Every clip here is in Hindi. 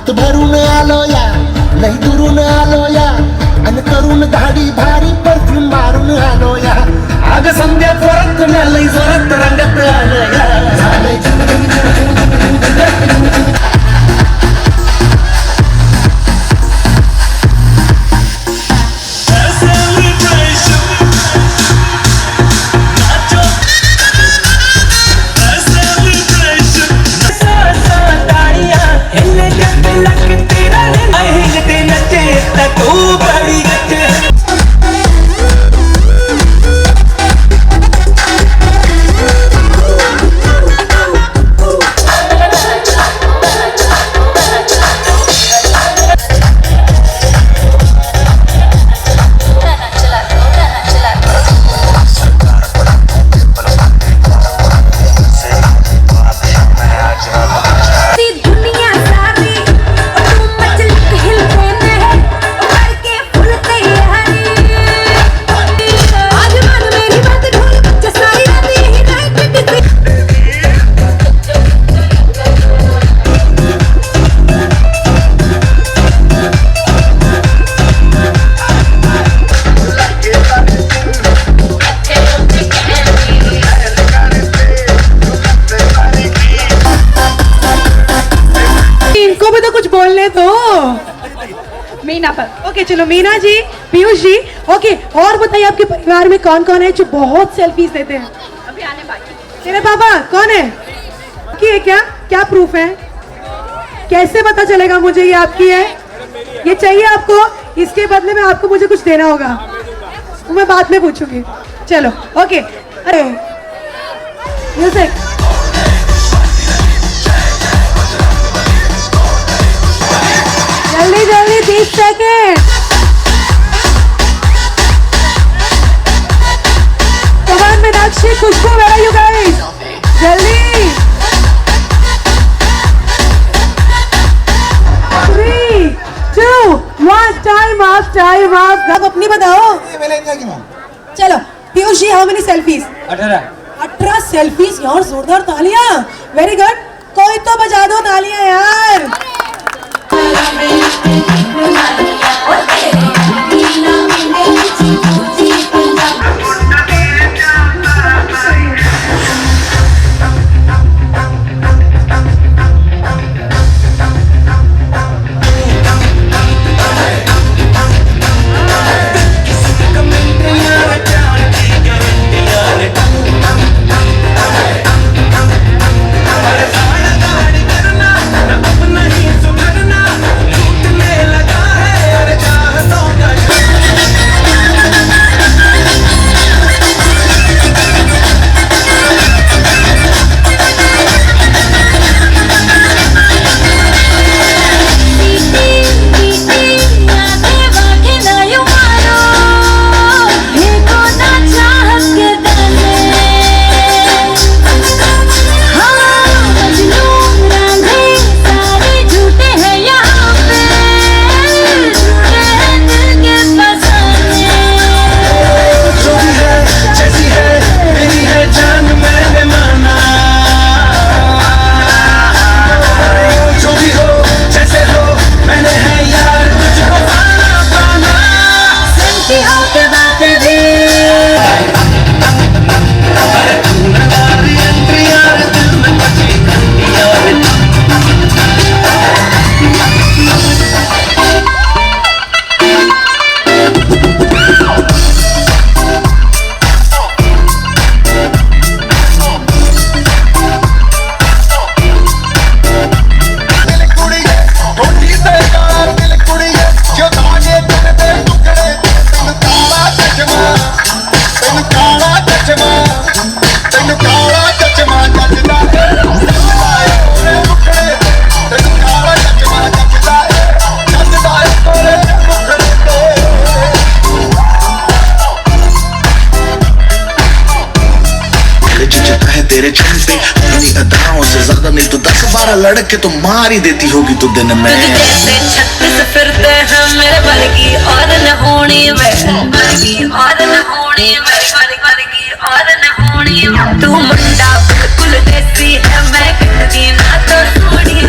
हात भरून आलो या लई दुरून आलो या अन करून दाढी भारी परफ्यूम मारून आलो या आग संध्या परत लई जोरात रंगत आलो या झालंय मीना पर। ओके चलो मीना जी, पीयूष जी, ओके और बताइए आपके परिवार में कौन कौन है जो बहुत सेल्फीज देते हैं? अभी आने बाकी। तेरे पापा कौन है? आपकी है क्या? क्या प्रूफ है? कैसे पता चलेगा मुझे ये आपकी है? ये चाहिए आपको? इसके बदले में आपको मुझे कुछ देना होगा, वो मैं बाद में पूछूंगी। चलो ओके, अरे म्यूजिक जल्दी जल्दी 30 second. Come on Meenakshi, Khushbu, where are you guys? जल्दी 3, 2, 1 टाइम अप, टाइम अप। आप अपनी बताओ। चलो Piyush ji, how many selfies? 18 selfies यार, जोरदार तालियां, वेरी गुड। कोई तो बजा दो तालियां यार। तेरे चलते अपनी अदाओं से ज्यादा नहीं तो 10-12 लड़के तो मार ही देती होगी तू दिन में। जैसे 36 फिरते हैं मेरे बलगी और न होनी बलगी और न होनी बलगी और न होनी। तू मुंडा बिल्कुल देसी है, मैं कितनी ना तो Soni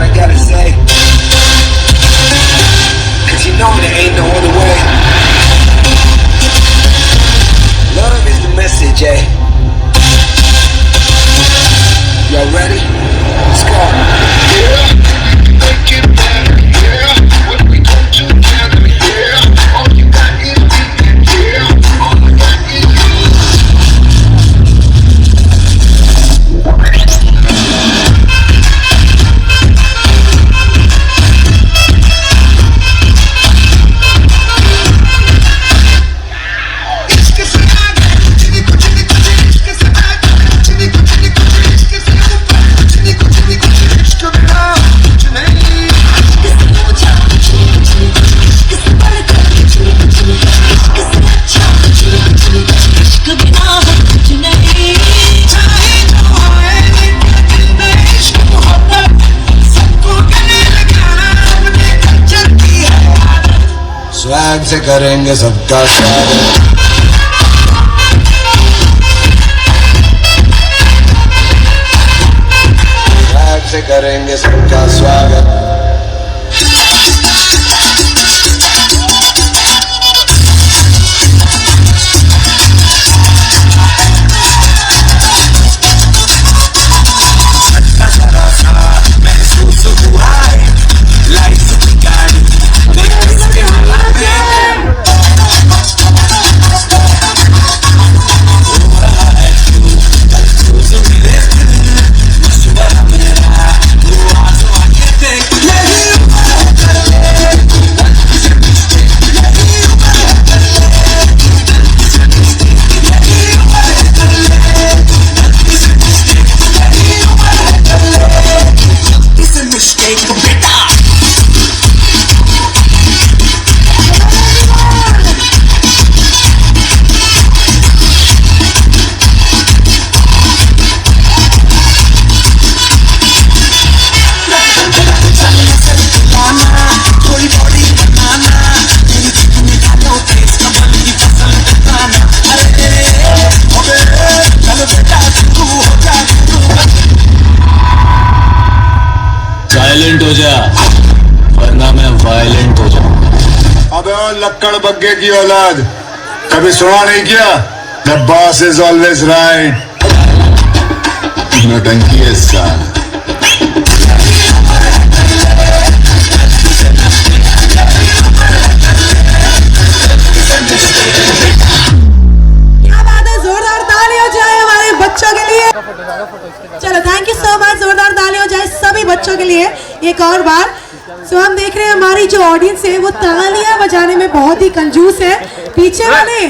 I gotta say, 'cause you know there ain't no other way. Love is the message, eh? Y'all ready? Let's go. Yeah, make it better. Yeah, when we come together. Yeah, all you got is me. Yeah, all I got is you. Swag से करेंगे सबका स्वागत। स्वैग से करेंगे सबका स्वागत। साइलेंट हो जा वरना मैं वायलेंट हो जाऊंगा। अबे ओ लक्कड़ बग्गे की औलाद, कभी सुना नहीं क्या? The boss is always right. नौटंकी है साला। क्या बात है, जोरदार ताली हो जाए हमारे बच्चों के लिए। चलो थैंक यू सो मच, जोरदार ताली हो जाए सभी बच्चों के लिए एक और बार। सो हम देख रहे हैं हमारी जो ऑडियंस है वो तालियां बजाने में बहुत ही कंजूस है। पीछे वाले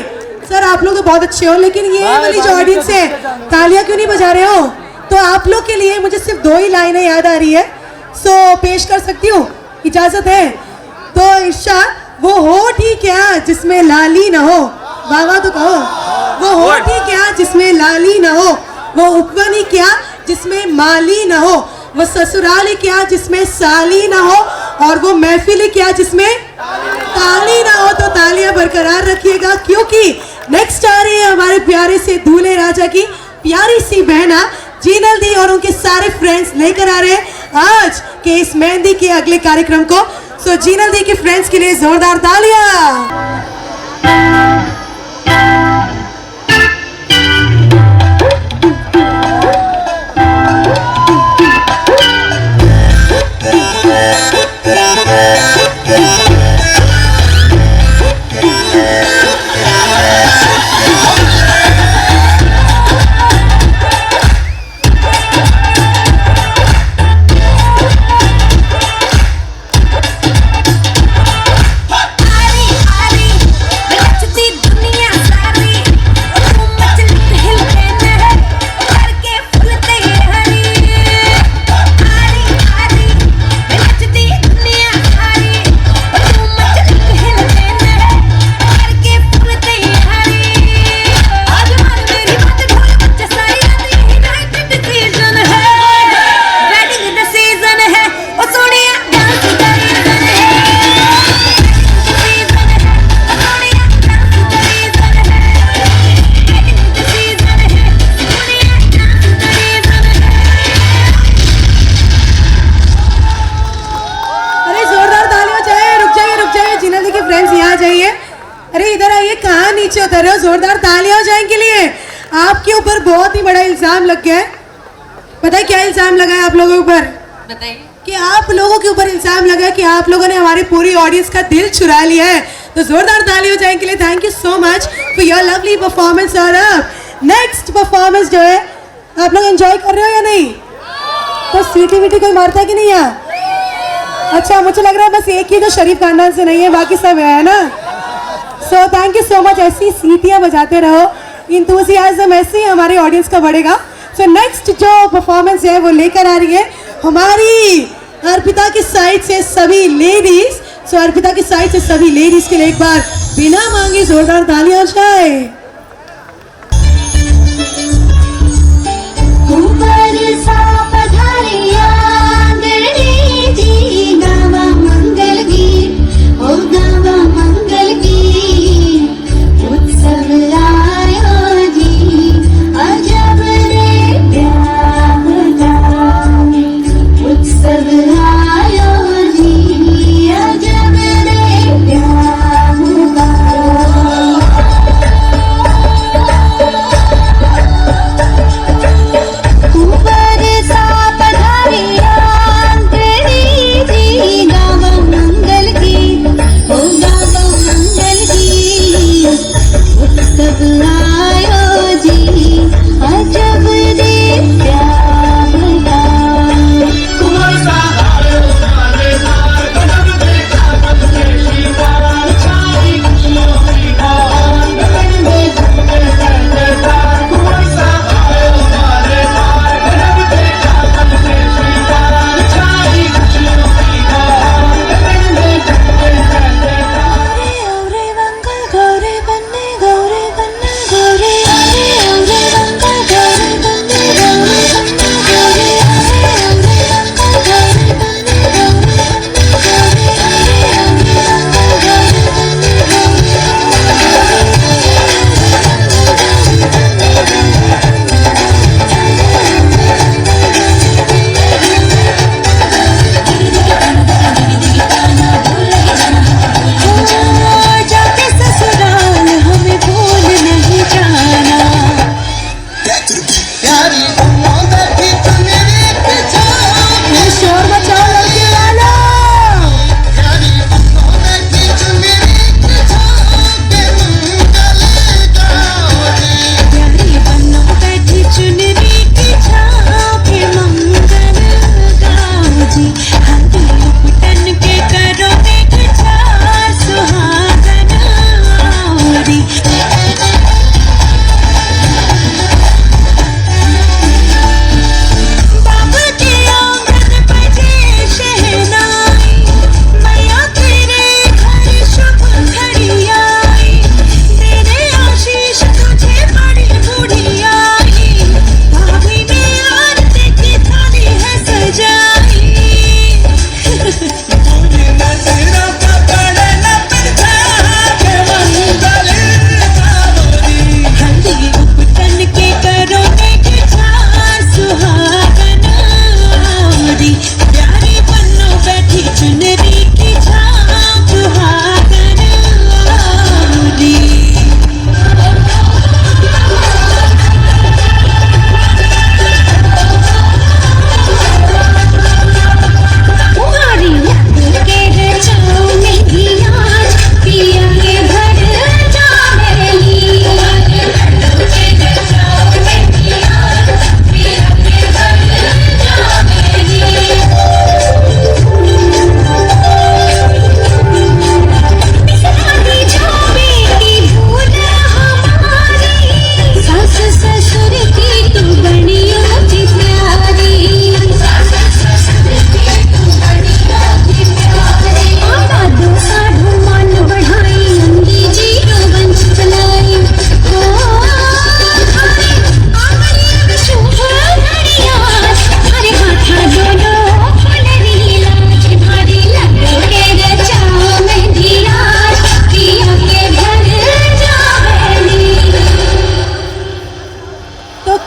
सर आप लोग तो बहुत अच्छे हो, लेकिन ये वाली जो ऑडियंस है तालियां क्यों नहीं बजा रहे हो? तो आप लोग के लिए मुझे सिर्फ 2 ही लाइनें याद आ रही है, सो पेश कर सकती हूँ, इजाजत है? तो इरशाद, वो होठ ही क्या जिसमें लाली ना हो, वाह वाह तो कहो। वो होठ ही क्या जिसमें लाली ना हो, वो उपवन ही क्या जिसमें माली ना हो, वो ससुराल ही क्या जिसमें साली ना हो, और वो महफिल ही क्या जिसमें ताली ना हो। तो तालियां बरकरार रखिएगा, क्योंकि नेक्स्ट आ रही है हमारे प्यारे से दूल्हे राजा की प्यारी सी बहना जीनल दी और उनके सारे फ्रेंड्स लेकर आ रहे हैं आज के इस मेहंदी के अगले कार्यक्रम को। सो जीनल दी के फ्रेंड्स के लिए जोरदार तालियां। नीचे उतर रहे हो, जोरदार तालियां हो जाए इनके लिए। आपके ऊपर बहुत ही बड़ा इल्जाम लग गया है। पता है क्या इल्जाम लगा है आप लोगों के ऊपर? बताइए। कि आप लोगों के ऊपर इल्जाम लगा है कि आप लोगों ने हमारी पूरी ऑडियंस का दिल चुरा लिया है। तो जोरदार ताली हो जाए इनके लिए। Thank you so much for your lovely performance. और अब नेक्स्ट परफॉर्मेंस जो है, आप लोग एंजॉय कर रहे हो या नहीं? तो सीटी वीटी कोई मारता है कि नहीं यहाँ? अच्छा, मुझे लग रहा है बस एक ही जो शरीफ खानदान से नहीं है, बाकी सब है ना। So thank you so much. ऐसी सीटियाँ बजाते रहो, इंथुसियाज्म ऐसे ही हमारे ऑडियंस का बढ़ेगा। सो नेक्स्ट जो परफॉर्मेंस है वो लेकर आ रही है हमारी अर्पिता की साइड से सभी लेडीज। सो अर्पिता की साइड से सभी लेडीज के लिए एक बार बिना मांगे जोरदार तालियां जाए।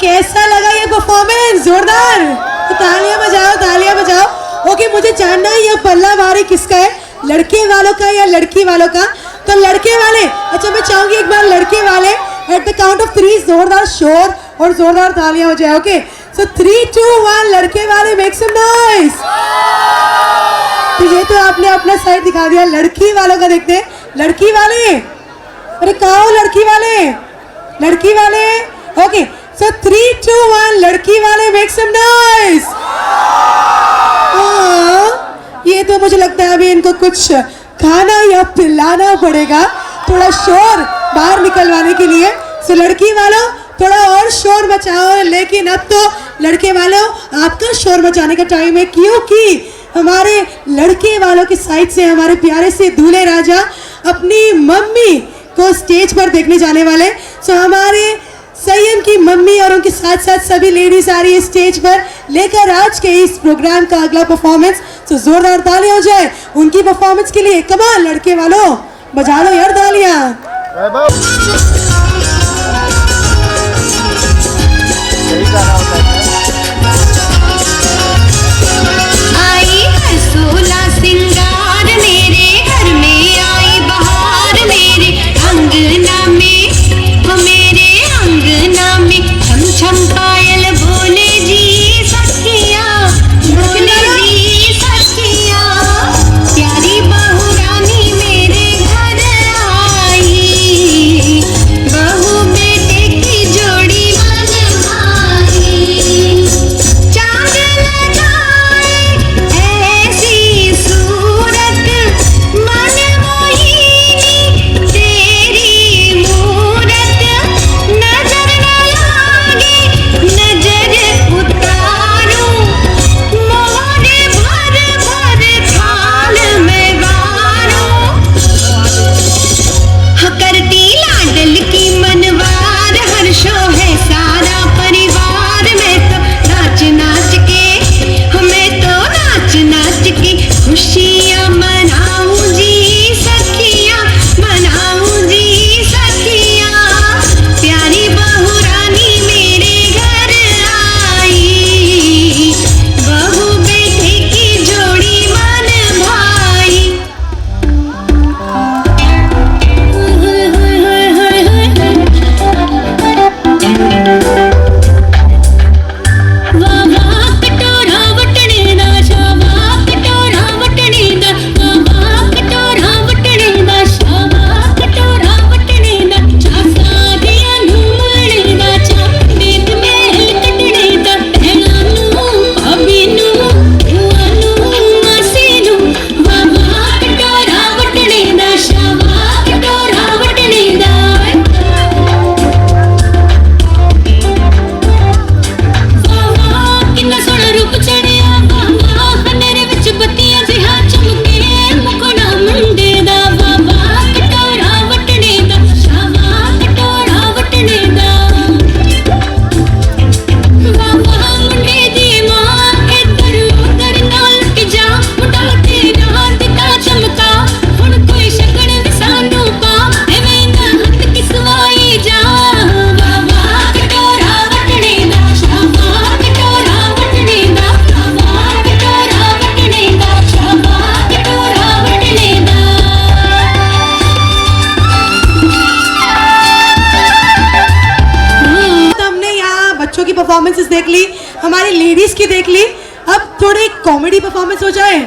कैसा लगा ये परफॉर्मेंस? जोरदार। तो तालियां बजाओ, तालियां बजाओ। ओके, मुझे जानना है ये पल्ला भारी किसका है, लड़के वालों का या लड़की वालों का? तो लड़के वाले, अच्छा मैं चाहूंगी एक बार लड़के वाले एट द काउंट ऑफ 3 जोरदार शोर और जोरदार तालियां हो जाए। ओके, सो 3 2 1 लड़के वाले मेक सम नॉइस। तो ये तो आपने अपना साइड दिखा दिया, लड़की वालों का देखते हैं। लड़की वाले, अरे कहाँ हो लड़की वाले? लड़की वाले, ओके सो 3 2 1 लड़की वाले मेक सम नॉइस। ये तो मुझे लगता है अभी इनको कुछ खाना या पिलाना पड़ेगा, थोड़ा शोर बाहर निकलवाने के लिए। सो लड़की वालों थोड़ा और शोर मचाओ, लेकिन अब तो लड़के वालों आपका शोर मचाने का टाइम है, क्योंकि हमारे लड़के वालों की साइड से हमारे प्यारे से दूल्हे राजा अपनी मम्मी को स्टेज पर देखने जाने वाले। सो हमारे संयम की मम्मी और उनके साथ साथ सभी लेडीज आ रही है स्टेज पर लेकर आज के इस प्रोग्राम का अगला परफॉर्मेंस। सो जोरदार तालियां हो जाए उनकी परफॉर्मेंस के लिए। कमाल लड़के वालों, बजा लो यार तालियां। आई है 16 सिंगार मेरे घर में, आई बहार मेरे अंगना में, वो मेरे अंगना में छम छम पायल बोले जी सखिया, बोले जी सखिया, प्यारी बहू रानी मेरे घर आई, बहू बेटे की जोड़ी मन भाई, चांद लगाए ऐसी सूरत मन मोहिनी, तेरी मूरत नजर न लागे, नजर उतारूं मोहरे भर भर थाल में वारूं, करती लाडल की मनवार, हर्षो है सारा परिवार, मैं तो नाच नाच के, मैं तो नाच नाच के खुशियाँ मनाऊं जी सखियाँ, मनाऊं जी सखियाँ, प्यारी बहू रानी मेरे घर आई, बहू बेटे की जोड़ी मन भाई। वावा कटोरा वटणे दा, शावा कटोरा वटणे दा, वावा कटोरा वटणे दा, शावा कटोरा वटणे दा, चासा दिया नूमणे दा, चांदेत महल कटणे दा, भैणा नू भाभी नू बुआ नू मासी नू, वावा कटोरा वटणे दा, शावा कटोरा वटणे दा। किन्ना सोहना रूप चढ़िया बाबा, हनेरे विच बत्तियां जिहा चमके, मुखड़ा मुंडे दा, बाबा कटोरा वटणे दा, शावा कटोरा वटणे दा, बाबा मुंडे दी मां इधर उधर ना लुट जा, मुंडा तेरा दिता चमका, हुण कोई शकण वी सानू पा, एवें ना हथ किसवाई जा, बाबा कटोरा वटणे दा, शावा कटोरा वटणे दा, बाबा कटोरा वटणे दा, शावा कटोरा वटणे दा। तो हमने यहाँ बच्चों की परफॉर्मेंसेस देख ली, हमारी लेडीज की देख ली, अब थोड़ी कॉमेडी परफॉर्मेंस हो जाए,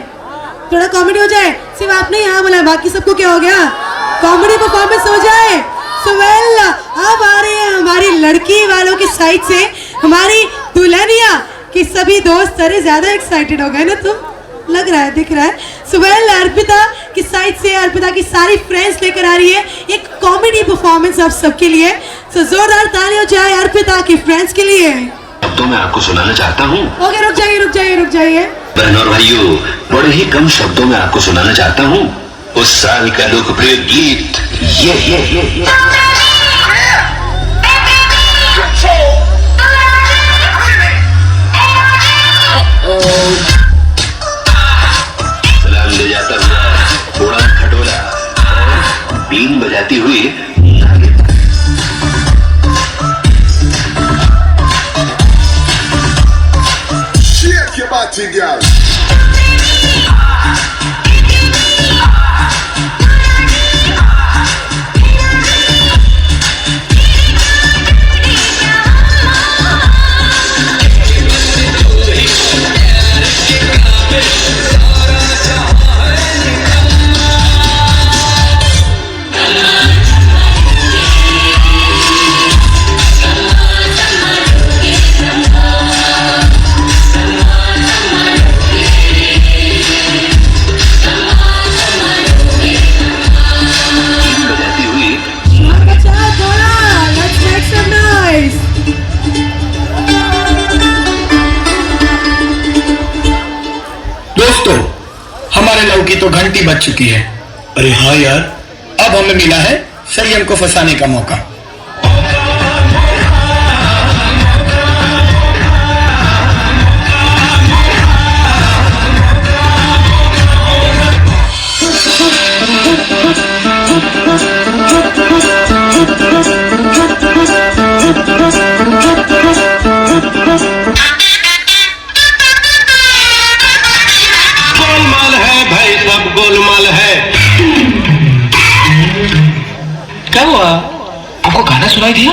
थोड़ा कॉमेडी हो जाए। सिर्फ आपने यहाँ बोला, बाकी सबको क्या हो गया? कॉमेडी परफॉर्मेंस हो जाए। सो वेल अब आ रही है हमारी लड़की वालों की साइड से हमारी दुल्हनिया कि सभी दोस्त। अरे ज्यादा एक्साइटेड हो गए ना तुम, लग रहा है, दिख रहा है। सो वेल अर्पिता की साइड से अर्पिता की सारी फ्रेंड्स लेकर आ रही है एक कॉमेडी परफॉर्मेंस आप सबके लिए। सो जोरदार ताली हो जाए अर्पिता की फ्रेंड्स के लिए। अब तो मैं आपको सुनाना चाहता हूँ। ओके रुक जाइए रुक जाइए रुक जाइए। बहनों और भाइयों, बड़े ही कम शब्दों में आपको सुनाना चाहता हूँ उस साल का लोकप्रिय गीत ये। सलाम ले जाता हुआ थोड़ा खटोला और बीन बजाती हुई Shake your body, girl. तो घंटी बज चुकी है। अरे हाँ यार, अब हमें मिला है संयम को फंसाने का मौका। गोलमाल है भाई, सब गोलमाल है। क्या हुआ? आपको गाना सुनाई दिया?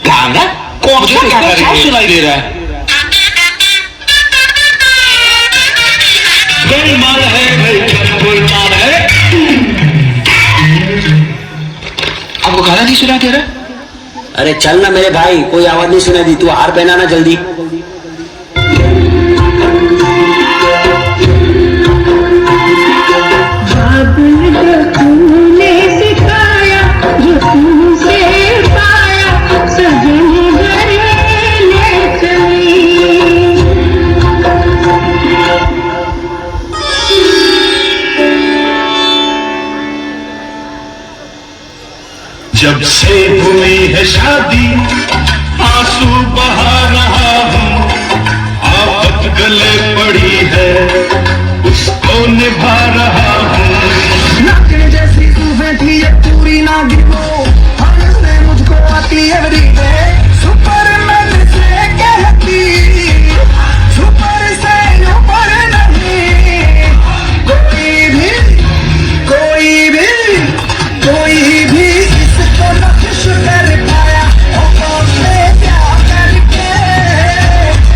गाना? कौन सा गाना सुनाई दे रहा है? गोलमाल है भाई, गोलमाल है। आपको गाना नहीं सुनाई दे रहा? अरे चल ना मेरे भाई, कोई आवाज नहीं सुनाई दी, तू हार पहनाना जल्दी। जब से हुई है शादी आंसू बहा रहा हूँ, आफत गले पड़ी है उसको निभा रहा हूँ। नागिन जैसी तू बैठी है पूरी नागिन को, हंसने मुझको आती एवरीडे। सुपरमैन से कहती, सुपर से ऊपर नहीं। कोई भी इसको न खुश कर पाया। ओ कौन से प्यार करके,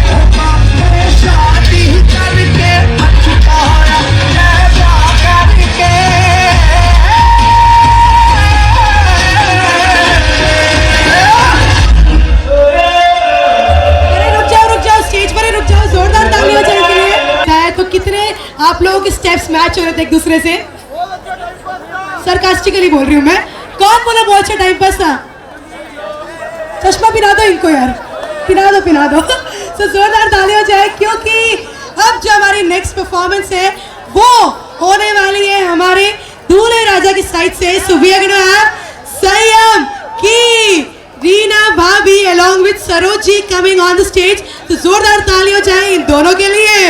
ओ कौन से शादी करके पछताया मैं प्यार करके। रुक जाओ, स्टेज पर ही रुक जाओ, जोरदार तालियां बजाने के लिए। तो कितने आप लोगों के स्टेप्स मैच हो रहे थे एक दूसरे से? सरकास्टिकली बोल रही हूँ मैं। कौन बोला बहुत अच्छा टाइम पास था? चश्मा पिला दो इनको यार, पिला दो। तो जोरदार तालियां हो जाए, क्योंकि अब जो हमारी नेक्स्ट परफॉर्मेंस है वो होने वाली है हमारे दूल्हे राजा की साइड से। So we are gonna have Sanyam की रीना भाभी along with Saroj ji coming on the stage। तो जोरदार तालियां हो जाए इन दोनों के लिए।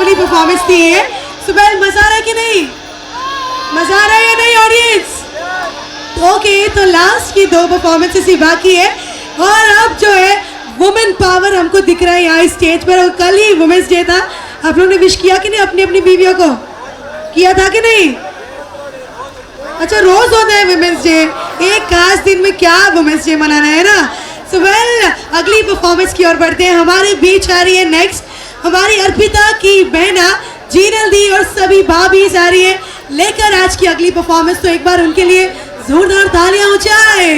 वाली परफॉर्मेंस थी ये। सुबह मजा आ रहा है कि नहीं? मजा आ रहा है या नहीं ऑडियंस? ओके, तो लास्ट की 2 परफॉर्मेंसेस ही बाकी है और अब जो है वुमेन पावर हमको दिख रहा है यहाँ स्टेज पर। और कल ही वुमेन्स डे था, आप लोगों ने विश किया कि नहीं अपनी अपनी बीवियों को? किया था कि नहीं? अच्छा, रोज होता है वुमेन्स डे, एक खास दिन में क्या वुमेन्स डे मनाना है ना। सो वेल, अगली परफॉर्मेंस की ओर बढ़ते हैं। हमारे बीच आ रही है नेक्स्ट हमारी अर्पिता की बहना जीनल दी और सभी भाभी आ रही है लेकर आज की अगली परफॉर्मेंस। तो एक बार उनके लिए जोरदार तालियां हो जाए।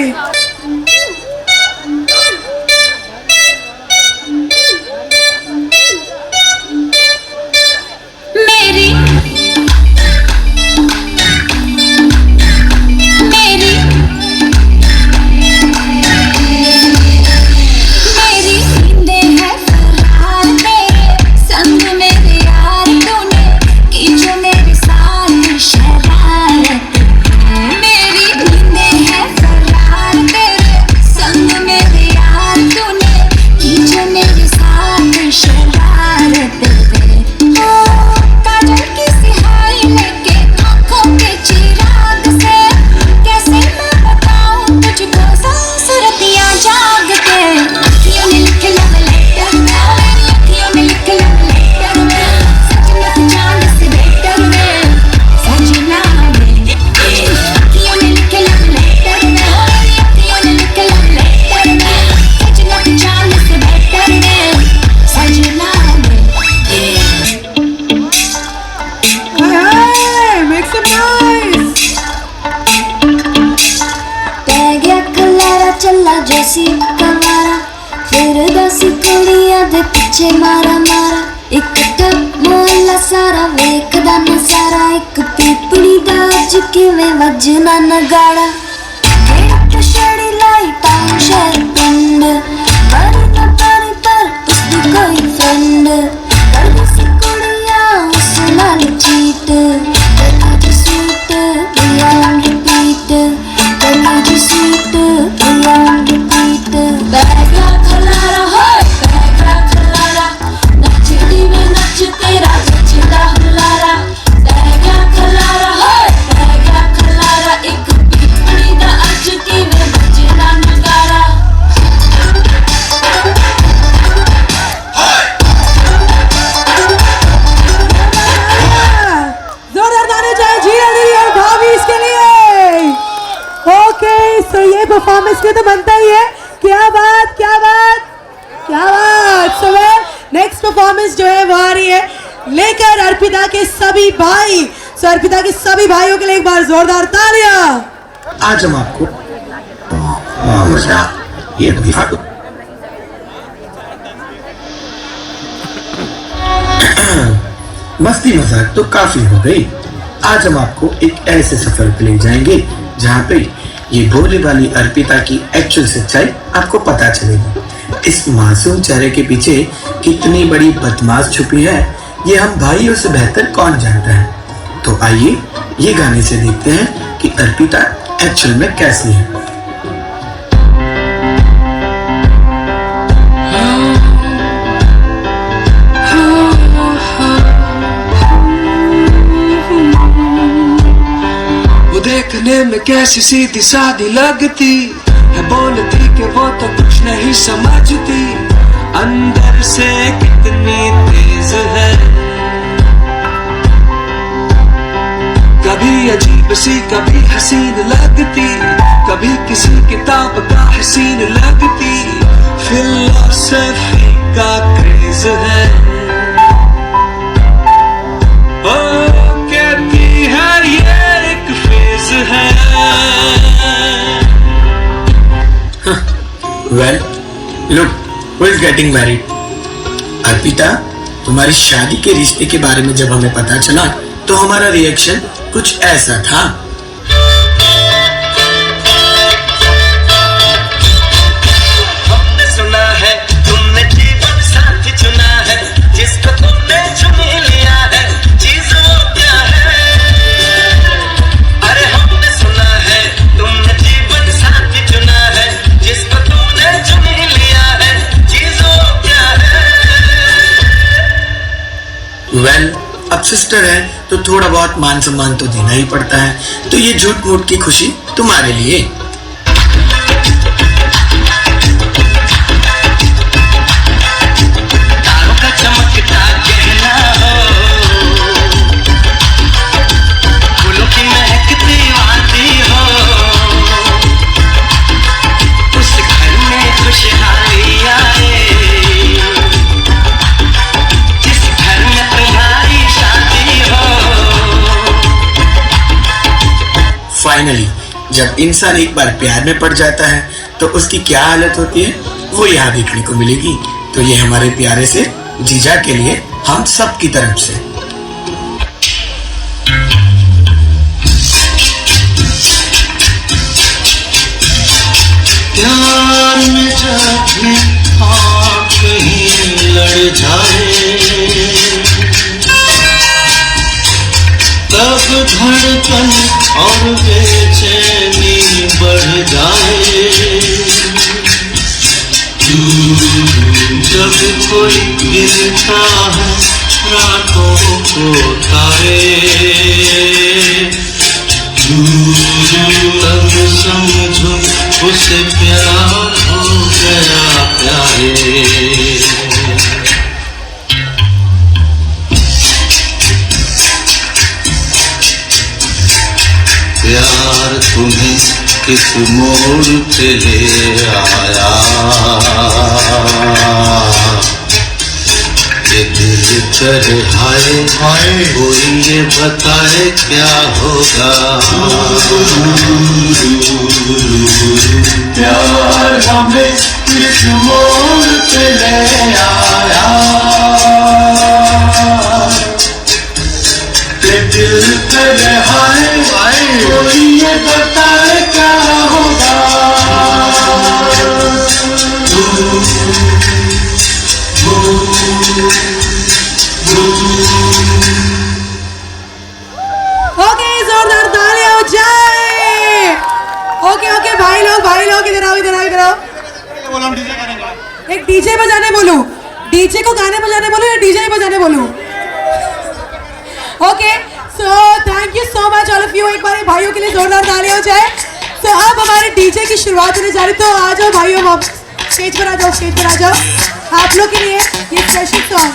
पिछे मारा मारा एक मोहल्ला सारा वेखदा नजारा एक पीपड़ी दा अज किवें वजना नगाड़ा गेट छड़ी लाई टाउन शहर पिंड पर न पर उसदी कोई फ्रेंड कर दी सी कुड़ियां उस नाल चीट कर दी सूट पिया रिपीट कर दी सूट पिया रिपीट बैगला खलारा हो तेरा जचदा हुलारा बैगा खलारा हो बैगा खलारा एक पीपड़ी दा अज किवें बजना नगारा। जोरदार तालियां चाहिए जीनल दी और भाभी इसके लिए। ओके, सो ये परफॉर्मेंस में तो बनता ही है। क्या बात क्या बात क्या बात। सो नेक्स्ट परफॉर्मेंस जो है वो आ रही है लेकर अर्पिता के सभी भाई। सो अर्पिता के सभी भाइयों के लिए एक बार जोरदार तालियां। आज हम आपको ये मस्ती मजाक तो काफी हो गई। आज हम आपको एक ऐसे सफर पे ले जाएंगे जहाँ पे ये भोले वाली अर्पिता की एक्चुअल सच्चाई आपको पता चलेगी। इस मासूम चेहरे के पीछे कितनी बड़ी बदमाश छुपी है ये हम भाइयों से बेहतर कौन जानता है। तो आइए ये गाने से देखते हैं कि अर्पिता एक्चुअल में कैसी है। वो देखने में कैसी सीधी सादी लगती है, बोलती कि वो तो कुछ नहीं समझती, अंदर से कितनी तेज है। कभी अजीब सी कभी हसीन लगती, कभी किसी किताब का हसीन लगती, फिलॉसफी का क्रेज है। ओ कहती है ये एक फेज है। Well, look, who is getting married? Arpita, तुम्हारी शादी के रिश्ते के बारे में जब हमें पता चला तो हमारा रिएक्शन कुछ ऐसा था। हमने सुना है तुमने जीवन साथी चुना है, जिसको तुमने चुन लिया है, चीज वो क्या है? अरे हमने सुना है तुमने जीवन साथी चुना है, जिसको तुमने चुन लिया है, चीज वो क्या है? वेल, अब सिस्टर है तो थोड़ा बहुत मान सम्मान तो देना ही पड़ता है, तो ये झूठ मूठ की खुशी तुम्हारे लिए। तारों का चमकता गहना हो, फूलों की महकती वादी हो, उस घर में खुशहाली आए, जिस घर में तुम्हारी शादी हो। फाइनली जब इंसान एक बार प्यार में पड़ जाता है तो उसकी क्या हालत होती है वो यहाँ देखने को मिलेगी। तो ये हमारे प्यारे से जीजा के लिए हम सब की तरफ से। प्यार में जब भी आँख कहीं लड़ जाए, तब धड़कन और बेचैनी बढ़ जाए। जब कोई गिरता है रातों को तारे, तब समझो उसे प्यार हो गया प्यारे। प्यार तुम्हें किस मोड़ पे ले आया, ये दिल करे हाय हाय, कोई ये बताए क्या होगा। प्यार हमें किस मोड़ पे ले आया, ये दिल करे हाय हाय, कोई ये बताए क्या होगा। ओके, जोरदार तालियां हो जाए। ओके ओके भाई लोग इधर आओ इधर आओ। एक डीजे बजाने बोलूं, डीजे को गाने बजाने बोलूं या डीजे बजाने बोलूं? Okay, so thank you so much all of you. एक बार भाइयों के लिए जोरदार तालियां हो जाए। तो अब हमारे डीजे की शुरुआत होने जा रही, तो आ जाओ भाइयों, स्टेज पर आ जाओ, स्टेज पर आ जाओ। आप लोग के लिए ये स्पेशल सॉन्ग।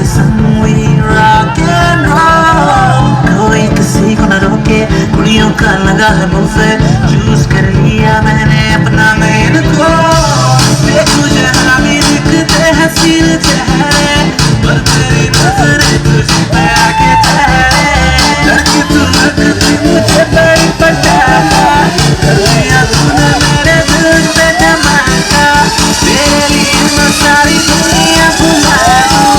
संग we rock and roll, कोई किसी को न रोके, कुड़ियों का लगा है बुफे, चूज कर लिया मैंने अपना मेन को। तुझे हरामी दिखते हसीन चेहरे, पर तेरी नजरें तुझ पे आके ठहरे। लड़की तू लगती मुझे बड़ी पटाखा, कर लिया तूने मेरे दिल पे धमाका। तेरे लिए मैं सारी दुनिया घुमा दूं।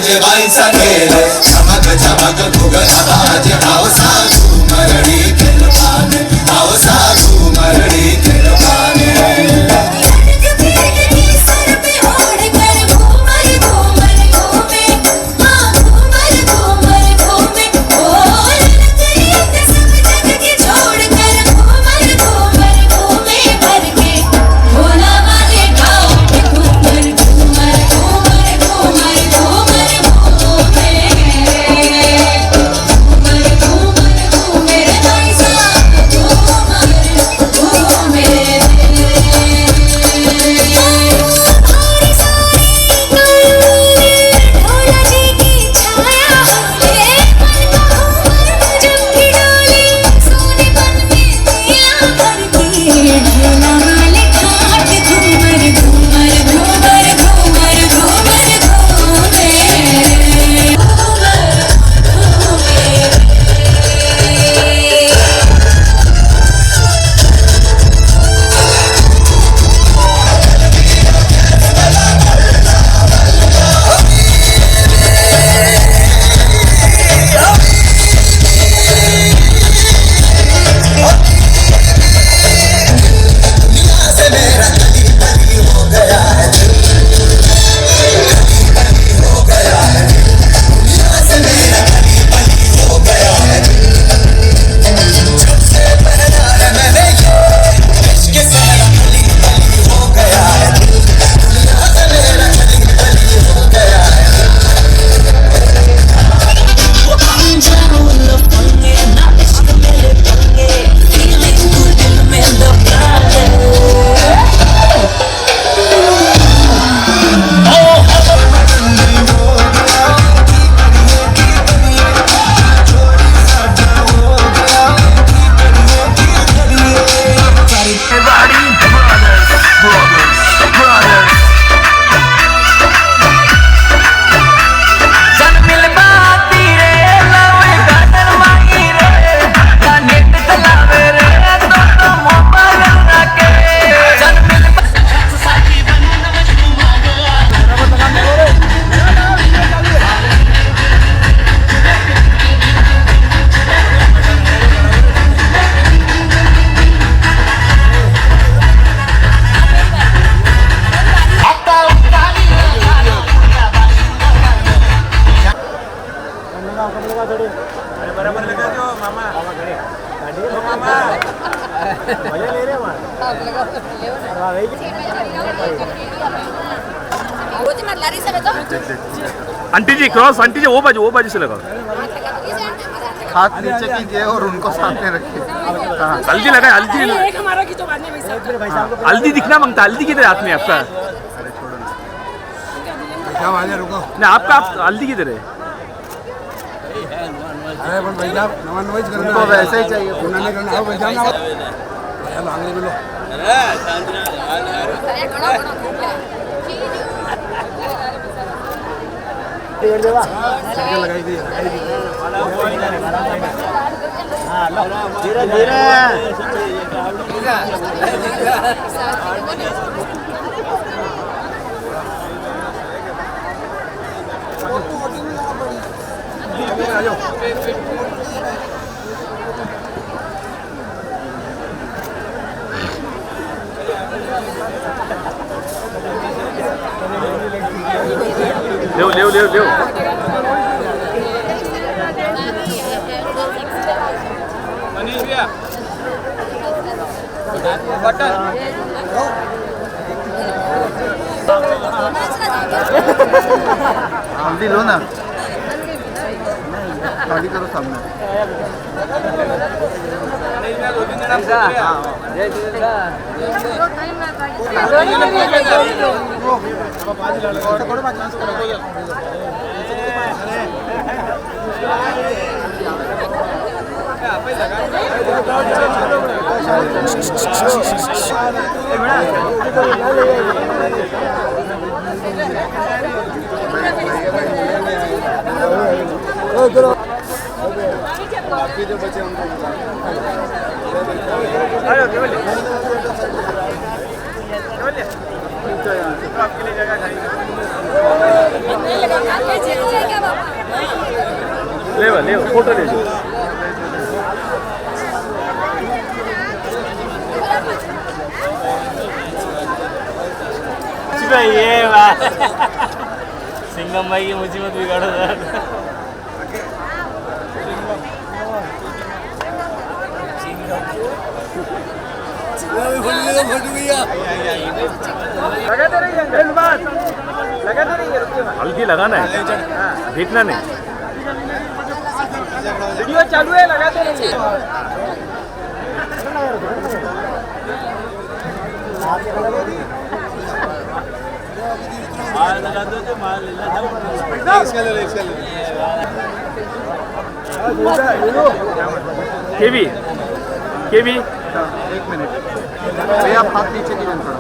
आज बाईचा खेळ चमक चमक फुगला आज आव सासू मरणी खेळ पाने आव सासू मरणी खेळ पाने आंटी जी क्रॉस, आंटी जी वो बाजू से लगाओ। हाथ नीचे कीजिए और उनको सामने रखिए। हल्दी लगाए, हल्दी हल्दी दिखना मांगता, हल्दी किधर है हाथ में आपका? नहीं आपका, आप हल्दी किधर है? उनको वैसे ही चाहिए। धीरे धीरे ले हल्दी लो ना, खाली करो सामने। बाकी जो बचे उनको आपके लिए जगह खाई ले फोटो ले लो। ये बात सिंगम भाई की मुझे मत बिगाड़ो सर। हल्दी लगाना है, देखना नहीं। वीडियो चालू है, लगाते रहिए। लगा दो तो माल ले लो। केवी 1 मिनट भैया, आप हाथ नीचे कीजिए थोड़ा।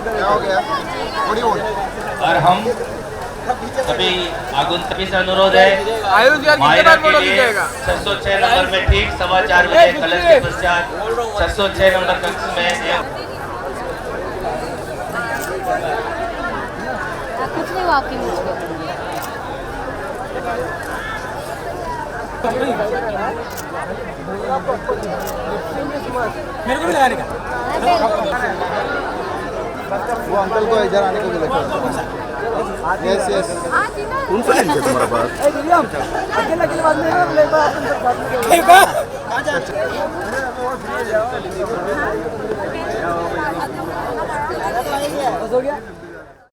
क्या हो गया? और हम सभी आगंतुकों से अनुरोध है, मायरा के लिए 606 नंबर में ठीक 4:15 बजे कलश के पश्चात 606 नंबर कक्ष में कुछ नहीं हुआ आपकी मुझको। मेरे को भी लगाने का। वो अंकल को इधर आने को बोला। Yes yes. कौन सा लिंक है तुम्हारे पास? अकेले बाद में हो गया।